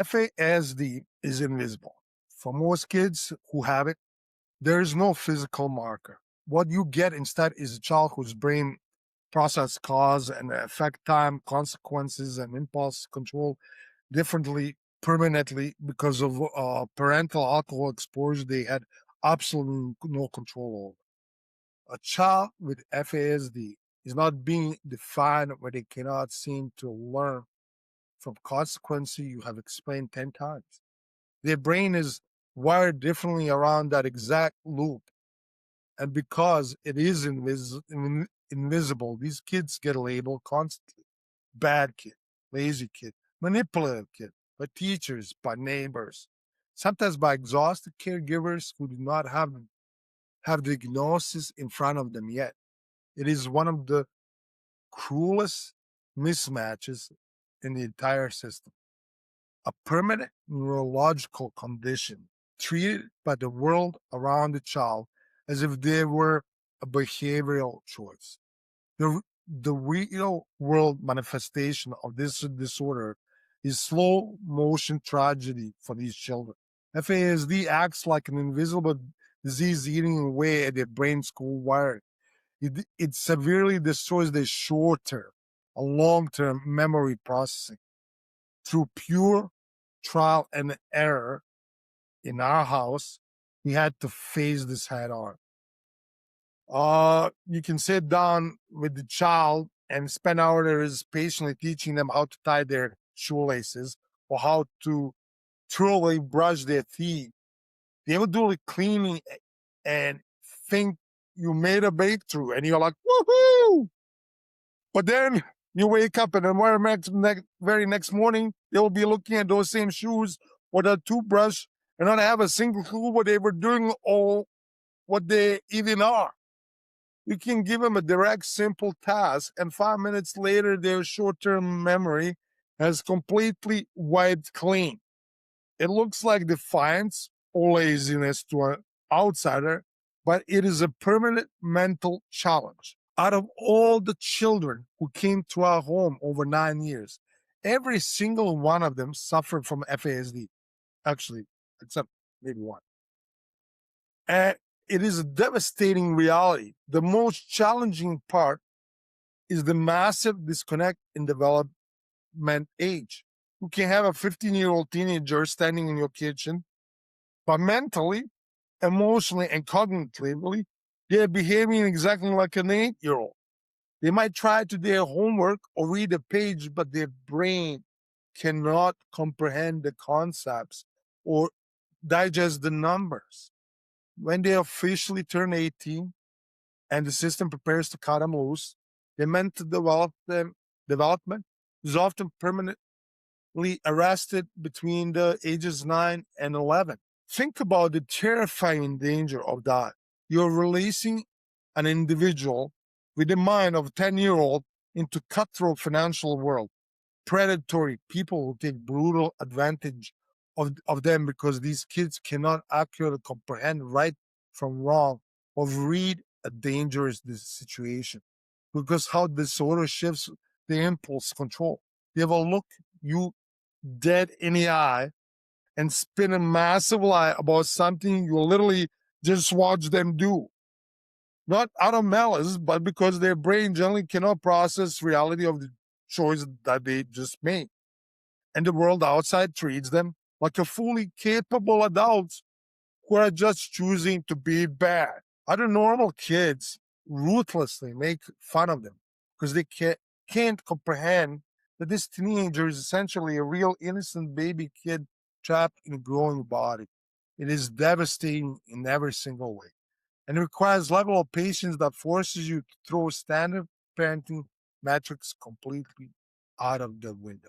FASD is invisible. For most kids who have it, there is no physical marker. What you get instead is a child whose brain process cause and effect time, consequences, and impulse control differently permanently because of parental alcohol exposure they had absolutely no control over. A child with FASD is not being defined where they cannot seem to learn from consequences you have explained 10 times. Their brain is wired differently around that exact loop. And because it is invisible, these kids get labeled constantly. Bad kid, lazy kid, manipulative kid, by teachers, by neighbors, sometimes by exhausted caregivers who do not have the diagnosis in front of them yet. It is one of the cruelest mismatches in the entire system. A permanent neurological condition treated by the world around the child as if they were a behavioral choice. The real world manifestation of this disorder is slow motion tragedy for these children. FASD acts like an invisible disease eating away at their brain school wiring. It severely destroys their short term and long term memory processing. Through pure trial and error in our house, we had to face this head on. You can sit down with the child and spend hours patiently teaching them how to tie their shoelaces or how to thoroughly brush their teeth. They will do the cleaning and think you made a breakthrough and you're like, woohoo! But then you wake up and the very next morning, they will be looking at those same shoes or that toothbrush and not have a single clue what they were doing or what they even are. You can give them a direct, simple task, and 5 minutes later, their short term memory has completely wiped clean. It looks like defiance or laziness to an outsider, but it is a permanent mental challenge. Out of all the children who came to our home over 9 years, every single one of them suffered from FASD, actually, except maybe one. And it is a devastating reality. The most challenging part is the massive disconnect in development age. You can have a 15-year-old teenager standing in your kitchen, but mentally, emotionally, and cognitively, they're behaving exactly like an 8-year-old. They might try to do their homework or read a page, but their brain cannot comprehend the concepts or digest the numbers. When they officially turn 18 and the system prepares to cut them loose, their mental development is often permanently arrested between the ages 9 and 11. Think about the terrifying danger of that. You're releasing an individual with the mind of a 10-year-old into cutthroat financial world, predatory people who take brutal advantage of them because these kids cannot accurately comprehend right from wrong or read a dangerous situation. Because how disorder shifts the impulse control. They will look you dead in the eye and spin a massive lie about something you literally just watch them do. Not out of malice, but because their brain generally cannot process reality of the choice that they just made. And the world outside treats them like a fully capable adults who are just choosing to be bad. Other normal kids ruthlessly make fun of them because they can't comprehend that this teenager is essentially a real innocent baby kid trapped in a growing body. It is devastating in every single way and it requires level of patience that forces you to throw standard parenting metrics completely out of the window.